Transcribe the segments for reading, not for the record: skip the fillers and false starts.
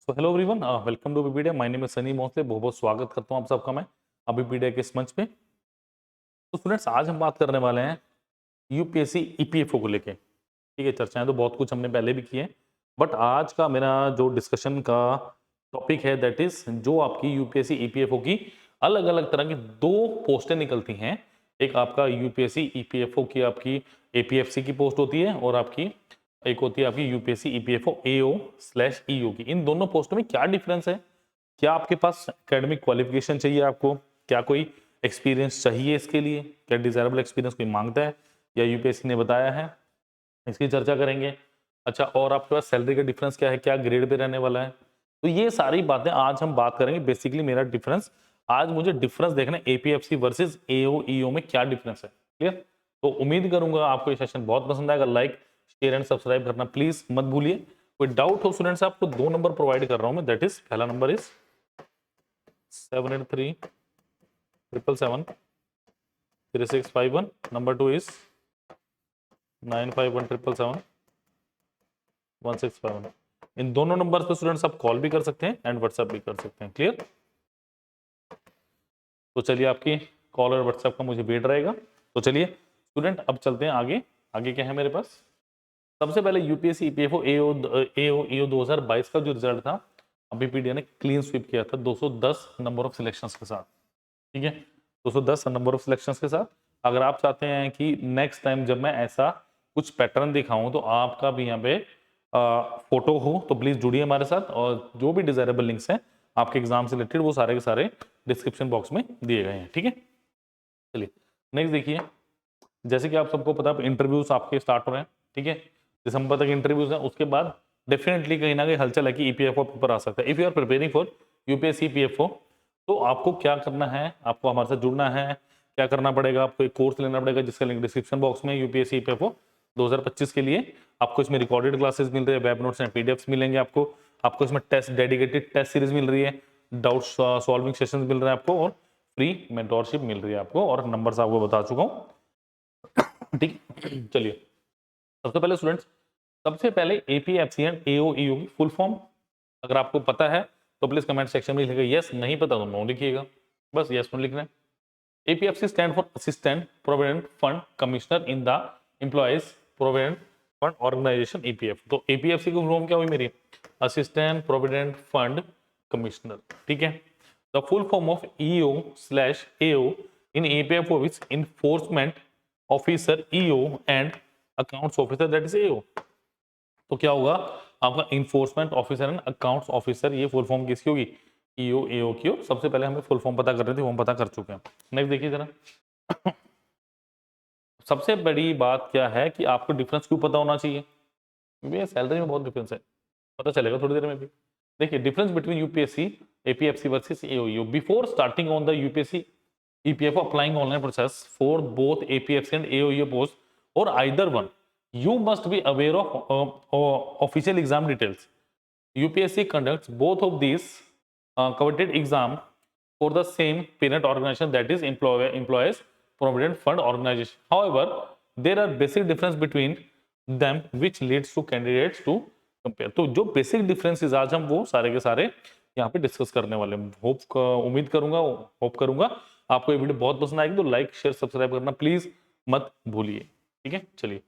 So hello everyone, welcome to video. My name is Sunny Mosley. बहुत बहुत स्वागत करता हूं आप सबका मैं अभी वीडियो के इस मंच पे। तो स्टूडेंट्स, आज हम बात करने वाले हैं यूपीएससी ईपीएफओ को लेके। ठीक है, चर्चाएं तो बहुत कुछ हमने पहले भी की है, बट आज का मेरा जो डिस्कशन का टॉपिक है दैट इज जो आपकी यूपीएससी ईपीएफओ की अलग अलग तरह की दो पोस्टें निकलती हैं। एक आपका यूपीएससी ईपीएफओ की आपकी एपीएफसी की पोस्ट होती है, और आपकी एक होती है आपकी यूपीएससी ईपीएफओ एओ/ईओ की। इन दोनों पोस्टों में क्या डिफरेंस है? क्या आपके पास एकेडमिक क्वालिफिकेशन चाहिए आपको? क्या कोई एक्सपीरियंस चाहिए इसके लिए? क्या डिजायरेबल एक्सपीरियंस कोई मांगता है या यूपीएससी ने बताया है? इसकी चर्चा करेंगे। अच्छा, और आपके पास सैलरी का डिफरेंस क्या है? क्या ग्रेड पे रहने वाला है? तो ये सारी बातें आज हम बात करेंगे। बेसिकली मेरा डिफरेंस, आज मुझे डिफरेंस देखना है एपीएफसी वर्सेस एओ/ईओ में क्या डिफरेंस है। क्लियर? तो उम्मीद करूंगा आपको ये सेशन बहुत पसंद आएगा। लाइक, शेयर एंड सब्सक्राइब करना प्लीज मत भूलिए। कोई डाउट हो स्टूडेंट्स, आपको दो नंबर प्रोवाइड कर रहा हूं मैं। दैट इज, पहला नंबर इज 783 777 3651। Number 2 is 9517771651। इन दोनों नंबर पे स्टूडेंट्स आप कॉल भी कर सकते हैं एंड व्हाट्सएप भी कर सकते हैं। क्लियर? तो चलिए, आपकी कॉल और व्हाट्सएप का मुझे वेट रहेगा। तो चलिए स्टूडेंट, अब चलते हैं आगे। आगे क्या है मेरे पास? सबसे पहले यूपीएससी ईपीएफओ एओ/ईओ 2022 का जो रिजल्ट था, अभी पीडीए ने क्लीन स्वीप किया था 210 नंबर ऑफ सिलेक्शंस के साथ। ठीक है, 210 नंबर ऑफ सिलेक्शंस के साथ। अगर आप चाहते हैं कि नेक्स्ट टाइम जब मैं ऐसा कुछ पैटर्न दिखाऊं तो आपका भी यहाँ पे फोटो हो, तो प्लीज जुड़िए हमारे साथ। और जो भी डिजायरेबल लिंक्स हैं आपके एग्जाम से रिलेटेड, वो सारे के सारे डिस्क्रिप्शन बॉक्स में दिए गए हैं। ठीक है, चलिए नेक्स्ट देखिए। जैसे कि आप सबको पता है, इंटरव्यूज आपके स्टार्ट हो रहे हैं। ठीक है, दिसंबर तक इंटरव्यूज हैं। उसके बाद डेफिनेटली कहीं ना कहीं हलचल है कि ईपीएफओ पेपर आ सकता है। If you are preparing for UPSC EPFO, तो आपको क्या करना है? आपको हमारे साथ जुड़ना है। क्या करना पड़ेगा? आपको एक कोर्स लेना पड़ेगा जिसका लिंक डिस्क्रिप्शन बॉक्स में। यूपीएससी ईपीएफओ 2025 के लिए आपको इसमें रिकॉर्डेड क्लासेस मिल रहे हैं, वेब नोट्स एंड पीडीएफ्स मिलेंगे आपको। आपको इसमें टेस्ट, डेडिकेटेड टेस्ट सीरीज मिल रही है, डाउट सॉल्विंग सेशंस मिल रहे हैं आपको, और फ्री मेंटोरशिप मिल रही है आपको, और नंबर्स आपको बता चुका हूँ। ठीक, चलिए सबसे पहले स्टूडेंट्स, सबसे पहले एपीएफसी एंड एओ/ईओ की फुल फॉर्म अगर आपको पता है तो प्लीज कमेंट सेक्शन में लिखिएगा यस, नहीं पता तो नो लिखिएगा। बस यस नो लिखना है। APFC stand for assistant provident fund commissioner in the employees provident fund organisation EPF. तो एपीएफसी की फुल फॉर्म क्या हुई मेरी? Assistant provident fund commissioner. ठीक है, the full form of EO AO in APFO is enforcement officer EO and accounts officer that is AO. तो क्या होगा आपका? Enforcement officer and accounts officer. ये फुल फॉर्म किसकी होगी? ईओ/एओ की हो। सबसे पहले हमें फुल फॉर्म पता कर रहे थे, वो हम पता कर चुके हैं। नेक्स्ट देखिए जरा। सबसे बड़ी बात क्या है कि आपको डिफरेंस क्यों पता होना चाहिए? क्योंकि सैलरी में बहुत डिफरेंस है, पता चलेगा थोड़ी देर में भी। देखिए, difference between UPSC APFC versus AO before starting on the UPSC EPFO applying online process for both APFC and AO post और either one, you must be aware of official exam details. UPSC conducts both of these coveted exam for the same parent organization, that is employees provident fund organization. However, there are basic difference between them which leads to candidates to compare. तो जो basic differences आज हम वो सारे के सारे यहाँ पे डिस्कस करने वाले हैं। उम्मीद करूंगा, होप करूंगा आपको ये वीडियो बहुत पसंद आएगी। तो लाइक, शेयर, सब्सक्राइब करना प्लीज मत भूलिए। ठीक है, चलिए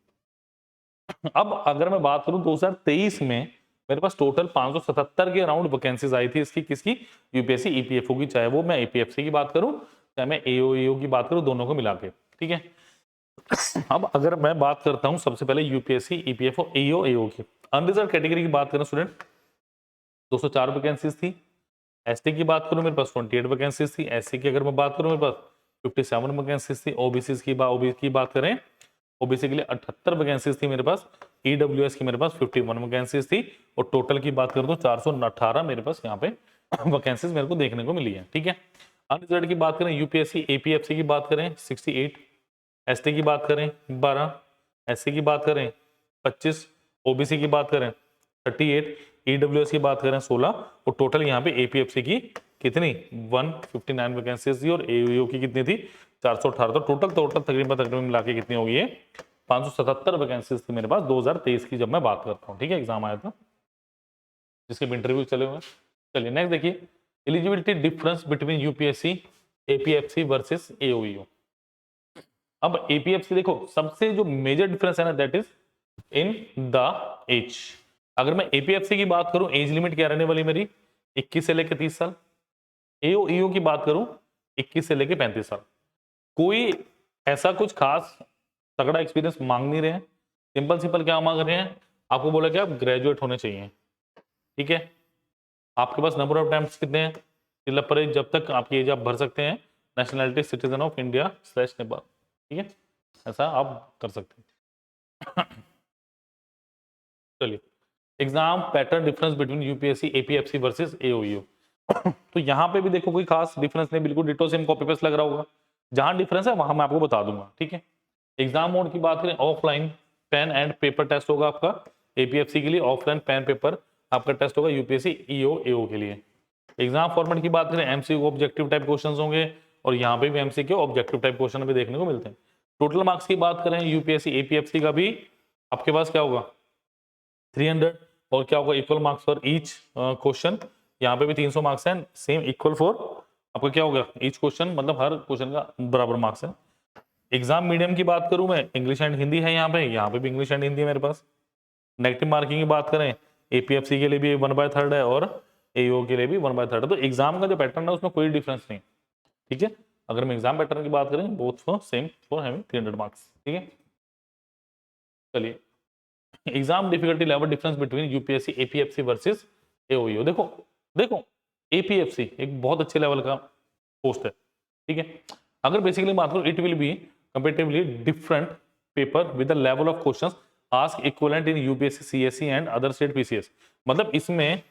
अब अगर मैं बात करूं 2023 में मेरे पास टोटल 577 के अराउंड वैकेंसीज आई थी इसकी। किसकी? यूपीएससी ईपीएफओ की। चाहे वो मैं एपीएफसी की बात करूं, चाहे मैं एओ/ईओ की बात करूं, दोनों को मिला के। ठीक है, अब अगर मैं बात करता हूं सबसे पहले यूपीएससी ईपीएफओ एओ/ईओ की अनरिजर्व कैटेगरी की बात करें स्टूडेंट, 204 वैकेंसीज थी। एसटी की बात करूं मेरे पास 28 वैकेंसीज थी। एससी की अगर मैं बात करूं मेरे पास 57 वैकेंसीज थी। ओबीसी की बात करें, ओबीसी के लिए 78 वैकेंसीज थी मेरे पास। ईडब्ल्यूएस की मेरे पास 51 वैकेंसीज थी। और टोटल की बात करूं तो 418 मेरे पास यहाँ पे वैकेंसीज मेरे को देखने को मिली है। ठीक है, अनरिजर्व की बात करें, यूपीएससी एपीएफसी की बात करें 68, एसटी की बात करें 12, एससी की बात करें 25, ओबीसी की बात करें 38, ईडब्ल्यूएस की बात करें 16, और टोटल यहाँ पे एपीएफसी की कितनी? 159 वैकेंसीज थी, और एओ की कितनी थी? 418। तो टोटल तकरीबन मिला के कितनी होगी? 577 वैकेंसीज थी मेरे पास 2023 की, जब मैं बात करता हूँ। ठीक है, एग्जाम आया था। जिसके भी इंटरव्यू चले हुए हैं। चलिए नेक्स्ट देखिए, eligibility difference between UPSC APFC versus AO EO. अब एपीएफसी देखो, सबसे जो मेजर डिफरेंस है ना, that is in the age. अगर मैं एपीएफसी की बात करूं, एज लिमिट क्या रहने वाली मेरी 21 से लेकर 30 साल। एओईओ की बात करूं 21 से लेकर 35 साल। कोई ऐसा कुछ खास तगड़ा एक्सपीरियंस मांग नहीं रहे हैं, सिंपल सिंपल क्या मांग रहे हैं, आपको बोला कि आप ग्रेजुएट होने चाहिए। ठीक है, आपके पास नंबर ऑफ टाइम्स कितने हैं, मतलब पर जब तक आपकी एज आप भर सकते हैं, nationality citizen of India / Nepal. ठीक है, ऐसा आप कर सकते हैं। चलिए, exam pattern difference between UPSC APFC versus AO EO. तो यहाँ पे भी देखो कोई खास डिफरेंस नहीं, बिल्कुल डिटो सेम कॉपी पेस्ट लग रहा होगा। जहां डिफरेंस है वहां मैं आपको बता दूंगा। ठीक है, एग्जाम मोड की बात करें, offline pen and paper test होगा आपका एपीएफसी के लिए, ऑफलाइन पेन पेपर आपका टेस्ट होगा यूपीएससी ईओ एओ के लिए। एग्जाम फॉर्मेट की बात करें, एमसीक्यू ऑब्जेक्टिव टाइप क्वेश्चंस होंगे, और यहाँ पे भी एमसीक्यू ऑब्जेक्टिव टाइप क्वेश्चन भी देखने को मिलते हैं। टोटल मार्क्स की बात करें यूपीएससी एपीएफसी का भी आपके पास क्या होगा 300, और क्या होगा equal marks for each question. यहाँ पे भी 300 मार्क्स हैं, सेम इक्वल फॉर आपका क्या होगा ईच क्वेश्चन, मतलब हर क्वेश्चन का बराबर मार्क्स है। एग्जाम मीडियम की बात करूं मैं, इंग्लिश एंड हिंदी है यहाँ पे भी इंग्लिश एंड हिंदी है मेरे पास। नेगेटिव मार्किंग की बात करें, एपीएफसी के लिए भी 1/3 है और एओ के लिए भी 1/3 है। तो एग्जाम का जो पैटर्न है उसमें कोई डिफरेंस नहीं। ठीक है, अगर हम एग्जाम पैटर्न की बात करें, both for same for having 300 marks. ठीक है, चलिए, exam difficulty level difference between UPSC APFC versus AO EO. देखो देखो, एपीएफसी एक बहुत अच्छे लेवल का पोस्ट है। ठीक है, अगर बेसिकली बात करूं, it will B comparatively different paper with the level of questions ask equivalent in UPSC CSC and other state PCS. मतलब इसमें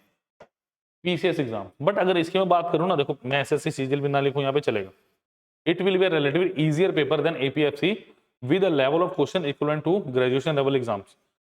पीसीएस एग्जाम, बट अगर इसकी मैं बात करूं ना, देखो मैं एसएससी सीजीएल भी ना लिखूं यहाँ पे चलेगा। It will be relatively easier paper than APFC with a level of question equivalent to graduation level exams.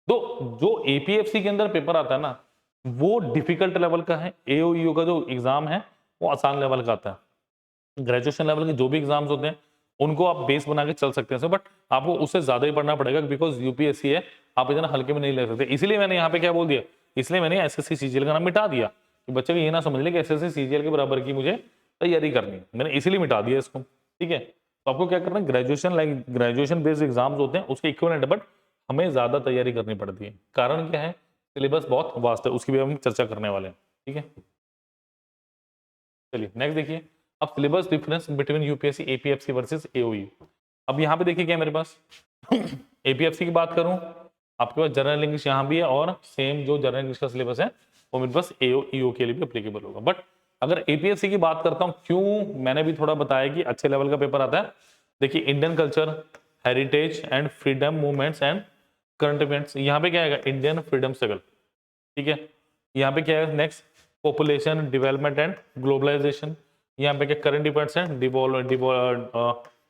तो जो एपीएफसी के अंदर पेपर आता है ना, वो डिफिकल्ट लेवल का है। एओईओ का जो एग्जाम है वो आसान लेवल का आता है। ग्रेजुएशन लेवल के जो भी एग्जाम्स होते हैं उनको आप बेस बना के चल सकते हैं, बट आपको उससे ज्यादा ही पढ़ना पड़ेगा, बिकॉज यूपीएससी है, आप इतना हल्के में नहीं ले सकते। इसलिए मैंने यहाँ पे क्या बोल दिया, इसलिए मैंने एसएससी सीजीएल का नाम मिटा दिया कि बच्चे को ये ना समझ ले कि एसएससी सीजीएल के बराबर की मुझे तैयारी करनी है, मैंने इसीलिए मिटा दिया इसको। ठीक है, तो आपको क्या करना है, ग्रेजुएशन बेस्ड एग्जाम्स होते हैं उसके इक्विवेलेंट, बट हमें ज्यादा तैयारी करनी पड़ती है। कारण क्या है, सिलेबस बहुत वास्ट है, उसकी भी हम चर्चा करने वाले हैं। ठीक है, चलिए नेक्स्ट देखिए, अब syllabus difference between UPSC APFC versus AO EO. अब यहाँ पे देखिए क्या मेरे पास एपीएफसी की बात करूं, आपके पास जनरल इंग्लिश यहाँ भी है, और सेम जो जनरल इंग्लिश का सिलेबस है वो मेरे पास एओईओ के लिए भी एप्लीकेबल होगा। बट अगर एपीएफसी की बात करता हूँ, क्यों, मैंने भी थोड़ा बताया कि अच्छे लेवल का पेपर आता है। देखिए, Indian culture, heritage and freedom movements and current events, यहाँ पे क्या आएगा, इंडियन फ्रीडम स्ट्रगल। ठीक है, यहाँ पे क्या है next, population development and globalisation, यहाँ पे क्या current events and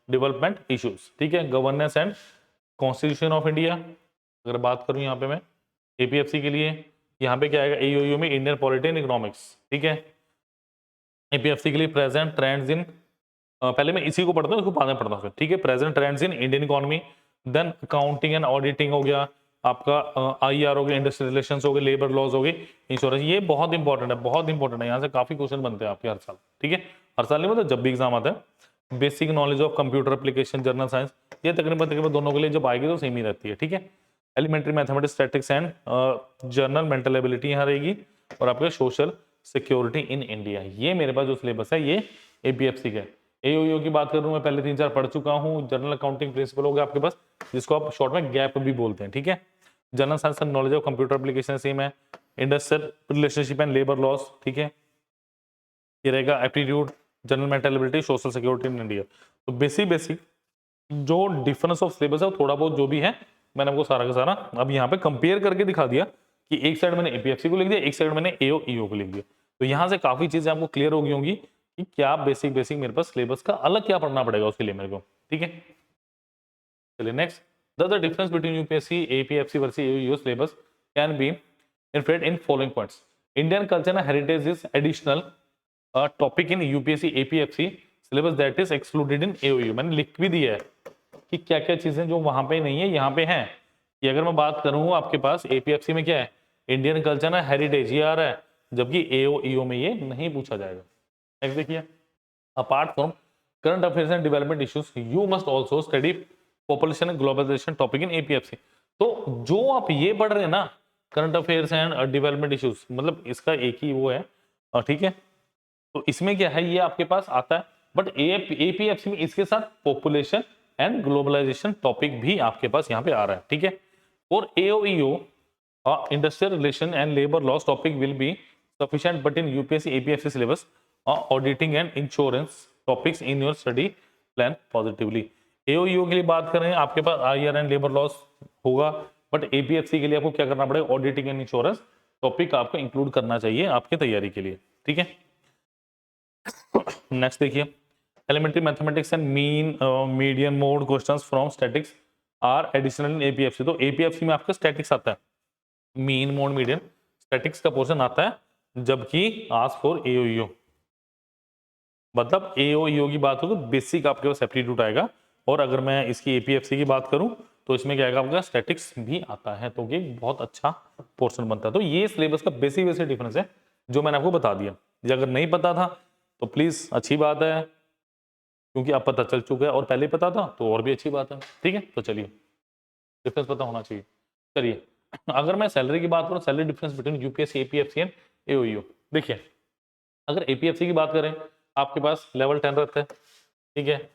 development issues. ठीक है, governance and constitution of India. अगर बात करूँ यहाँ पे मैं एपीएफसी के लिए, यहाँ पे क्या आएगा, एओईओ में इंडियन पॉलिटी एंड इकोनॉमिक्स। ठीक है, एपीएफसी के लिए प्रेजेंट ट्रेंड्स इन, पहले मैं इसी को पढ़ता हूँ, इसको बाद में पढ़ता हूँ। ठीक है, present trends in Indian economy, then accounting and auditing हो गया आपका, आईआर हो गया, इंडस्ट्रियल रिलेशंस हो गए, लेबर लॉज हो गए, इंश्योरेंस। ये बहुत इंपॉर्टेंट है, बहुत इंपॉर्टेंट है, यहाँ से काफी क्वेश्चन बनते हैं आपके हर साल। ठीक है, हर साल नहीं मतलब जब भी एग्जाम आता है। Basic knowledge of computer application, general science, ये तकरीबन दोनों के लिए जब आएगी तो सेम ही रहती है। ठीक है, elementary mathematics, statics and general mental ability यहाँ रहेगी, और आपके सोशल सिक्योरिटी इन इंडिया। ये मेरे पास जो सिलेबस है ये एपीएफसी का है। एओईओ की बात करूं मैं, पहले 3-4 पढ़ चुका हूं। जनरल अकाउंटिंग प्रिंसिपल हो गया आपके पास, जिसको आप शॉर्ट में गैप भी बोलते हैं। ठीक है, general science and knowledge of computer application same है, industrial relationship and labour laws. ठीक है, ये रहेगा aptitude, general mental ability, social security in India. तो बेसिक जो डिफरेंस ऑफ सिलेबस है थोड़ा बहुत जो भी है मैंने आपको सारा का सारा अब यहाँ पे कंपेयर करके दिखा दिया कि एक साइड मैंने एपीएफसी को लिख दिया, एक साइड मैंने एओईओ को लिख दिया। तो यहाँ से काफी चीजें आपको क्लियर हो गई होंगी कि क्या बेसिक मेरे पास सिलेबस का अलग क्या पढ़ना पड़ेगा उसके लिए मेरे को। ठीक है, चलिए next, the difference between UPSC APFC versus AO EO syllabus can be inferred in following points. Indian culture and heritage is additional topic in UPSC APFC syllabus that is excluded in AO EO. मैंने लिख भी दिया है कि क्या क्या चीजें जो वहां पे नहीं है यहाँ पे हैं। कि अगर मैं बात करूं आपके पास एपीएफसी में क्या है, इंडियन कल्चर ना हेरिटेज ये आ रहा है, जबकि एओ ईओ में ये नहीं पूछा जाएगा। नेक्स्ट देखिए, apart from current affairs and development issues you must also study population and globalisation topic in APFC. तो जो आप ये पढ़ रहे हैं ना, current affairs and development issues, मतलब इसका एक ही वो है, ठीक है। तो इसमें क्या है, ये आपके पास आता है, बट एपीएफसी में इसके साथ पॉपुलेशन एंड ग्लोबलाइजेशन टॉपिक भी आपके पास यहाँ पे आ रहा है, ठीक है। और AO EO industrial relation and labour laws topic will be sufficient, but in UPSC APFC syllabus auditing and insurance topics in your study plan positively. AO EO के लिए बात करें, आपके पास आईआर एंड लेबर लॉस होगा, बट एपीएफसी के लिए आपको क्या करना पड़ेगा, ऑडिटिंग एंड इंश्योरेंस टॉपिक आपको इंक्लूड करना चाहिए आपकी तैयारी के लिए, ठीक है। नेक्स्ट देखिए, elementary mathematics and mean median mode questions from statics are additional in APFC. तो एपीएफसी में आपका स्टैटिक्स आता है, मीन मोड मीडियन स्टैटिक्स का पोर्शन आता है, जबकि आज फॉर एओईओ, मतलब एओईओ की बात हो तो बेसिक आपके पास एप्टीट्यूड आएगा, और अगर मैं इसकी एपीएफसी की बात करूं तो इसमें क्या आएगा, आपका स्टैटिक्स भी आता है, तो ये बहुत अच्छा पोर्शन बनता है। तो ये सिलेबस का बेसिक डिफरेंस है जो मैंने आपको बता दिया। ये अगर नहीं पता था तो प्लीज अच्छी बात है, क्योंकि अब पता चल चुका है, और पहले पता था तो और भी अच्छी बात है, ठीक है। तो चलिए, डिफरेंस पता होना चाहिए। चलिए, अगर मैं सैलरी की बात करूं, salary difference between UPSC APFC and AO EO, देखिए अगर एपीएफसी की बात करें, आपके पास लेवल 10 रहता है, ठीक है,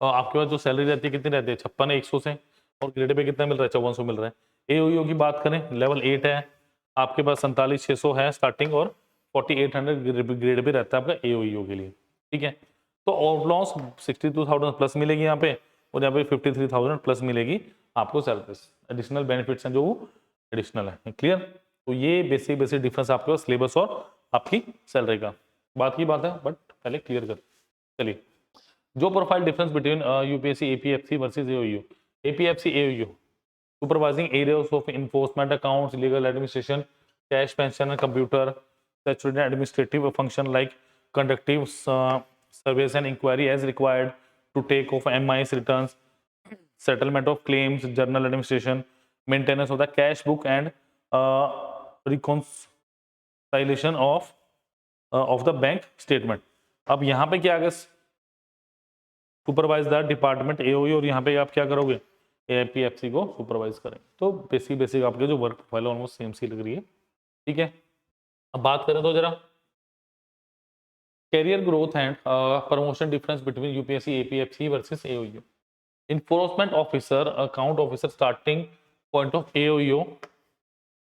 और आपके पास जो सैलरी रहती है कितनी रहती है, 56,100 से, और ग्रेड पे कितना मिल रहा है, 5400 मिल रहा है। एओईओ की बात करें, लेवल 8 है, आपके पास 47,600 है स्टार्टिंग, और 4800 ग्रेड पे रहता है आपका एओईओ के लिए, ठीक है। तो ऑलमोस्ट 62,000 प्लस मिलेगी यहाँ पे, और यहाँ पे 53,000 प्लस मिलेगी आपको सैलरी। एडिशनल बेनिफिट्स हैं जो एडिशनल है, क्लियर। तो ये बेसिक डिफरेंस आपके पास सिलेबस और आपकी सैलरी का, बात की बात है, बट पहले क्लियर कर। चलिए, जो profile difference between UPSC APFC versus AO EO, APFC AO EO supervising areas of enforcement accounts, legal administration, cash pension and computer, statutory and administrative function like conducting surveys and inquiry as required to take of MIS returns, settlement of claims, journal administration, maintenance of the cash book, and reconciliation of the bank statement. अब यहाँ पे क्या आगे, supervise the department AOE, और यहाँ पे आप क्या करोगे, एपीएफसी को सुपरवाइज करें। तो बेसिक आपके जो वर्क प्रोफाइल है ऑलमोस्ट सेम सी लग रही है, ठीक है। अब बात करें तो जरा career growth and promotion difference between UPSC APFC versus AO EO. Enforcement officer, account officer, starting point of AO EO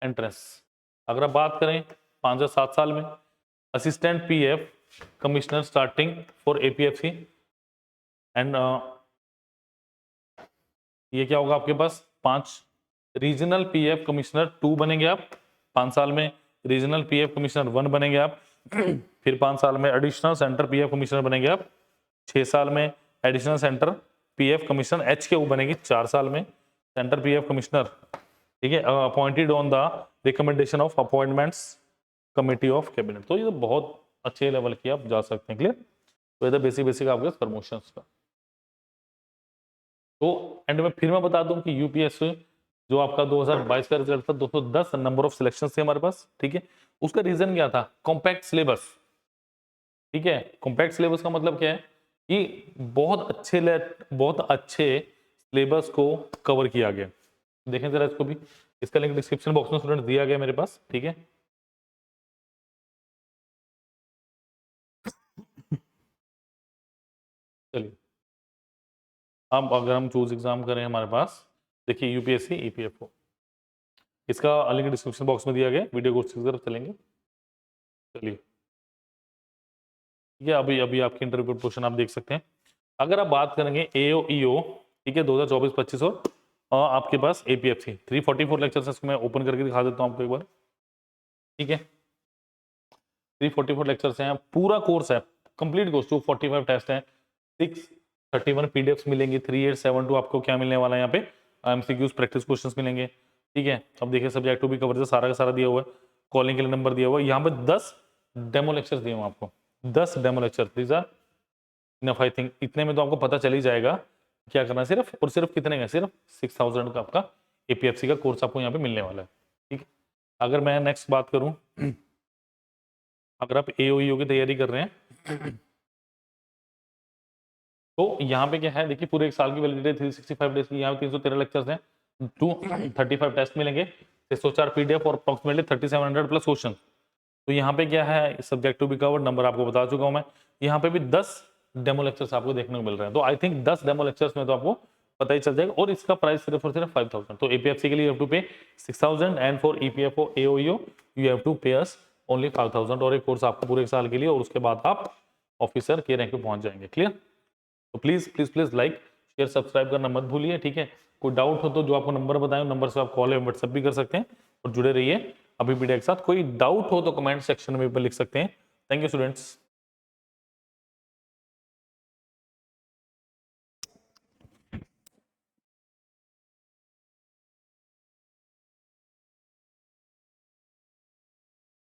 entrance, अगर आप बात करें 5 या 7 साल में। Assistant PF commissioner starting for APFC, and ये क्या होगा आपके पास 5। रीजनल पीएफ कमिश्नर 2 बनेंगे आप 5 साल में, रीजनल पीएफ कमिश्नर 1 बनेंगे आप फिर 5 साल में। एडिशनल सेंटर पीएफ कमिश्नर बनेंगे आप 6 साल में। Additional centre PF commissioner HKU बनेगी 4 साल में। सेंटर पीएफ कमिश्नर, ठीक है, appointed on the recommendation of appointments committee of cabinet. तो ये तो बहुत अच्छे लेवल की आप जा सकते हैं, क्लियर। तो ये बेसिक आपके प्रमोशंस का। तो एंड में फिर मैं बता दूं कि यूपीएससी जो आपका 2022 का रिजल्ट था, 210 नंबर ऑफ सिलेक्शन थे हमारे पास, ठीक है। उसका रीजन क्या था, कॉम्पैक्ट सिलेबस, ठीक है। कॉम्पैक्ट सिलेबस का मतलब क्या है कि बहुत अच्छे सिलेबस को कवर किया गया। देखें जरा इसको भी, इसका लिंक डिस्क्रिप्शन बॉक्स में स्टूडेंट दिया गया मेरे पास, ठीक है। चलिए, अब अगर हम चूज एग्जाम करें हमारे पास, देखिए यूपीएससी ईपीएफओ, इसका लिंक डिस्क्रिप्शन बॉक्स में दिया गया, वीडियो कोर्स की तरफ चलेंगे। चलिए, ये अभी आपकी इंटरव्यू क्वेश्चन आप देख सकते हैं। अगर आप बात करेंगे एओईओ, ठीक है, 2024-25 और आपके पास एपीएफसी 344 लेक्चर्स, इसको मैं ओपन करके दिखा देता हूं आपको एक बार, ठीक है। 344 लेक्चर्स हैं, पूरा कोर्स है, कंप्लीट कोर्स, 245 टेस्ट हैं, 631 पीडीएफ्स मिलेंगी, 3872 आपको क्या मिलने वाला है यहाँ पे, एमसीक्यूज प्रैक्टिस क्वेश्चंस मिलेंगे, ठीक है। अब देखिए सब्जेक्ट टू भी कवर सारा का सारा दिया हुआ है, कॉलिंग के लिए नंबर दिया हुआ है, यहाँ पे 10 डेमो लेक्चर्स दिए हुए आपको, 10 demo lecture, these are enough. I think इतने में तो आपको पता चल ही जाएगा क्या करना है, सिर्फ और सिर्फ कितने का, सिर्फ 6000 का आपका एपीएफसी का कोर्स आपको यहाँ पे मिलने वाला है, ठीक है। अगर मैं नेक्स्ट बात करूं, अगर आप एओईओ की तैयारी कर रहे हैं तो यहाँ पे क्या है, देखिए पूरे एक साल की वैलिडिटी 365 डेज की, यहाँ पे 313 लेक्चर्स हैं, 235 टेस्ट मिलेंगे, 604 पीडीएफ और अप्रोक्सीमेटली 3700 प्लस क्वेश्चन। तो यहाँ पे क्या है, subject to be covered number आपको बता चुका हूँ मैं। यहाँ पे भी 10 डेमो लेक्चर्स आपको देखने को मिल रहे हैं, तो आई थिंक 10 डेमो लेक्चर्स में तो आपको पता ही चल जाएगा। और इसका प्राइस सिर्फ और सिर्फ 5000। तो एपीएफसी के लिए you have to pay 6000 and for EPFO AO EO you have to pay us only 5000। और एक कोर्स आपको पूरे एक साल के लिए, और उसके बाद आप ऑफिसर के रैंक पे पहुंच जाएंगे। क्लियर? तो please please please like share subscribe करना मत भूलिए, ठीक है। कोई डाउट हो तो जो आपको नंबर बताएं, नंबर से आप कॉल या व्हाट्सएप भी कर सकते हैं, और जुड़े रहिए अभी वीडियो के साथ। कोई डाउट हो तो कमेंट सेक्शन में भी लिख सकते हैं। Thank you students.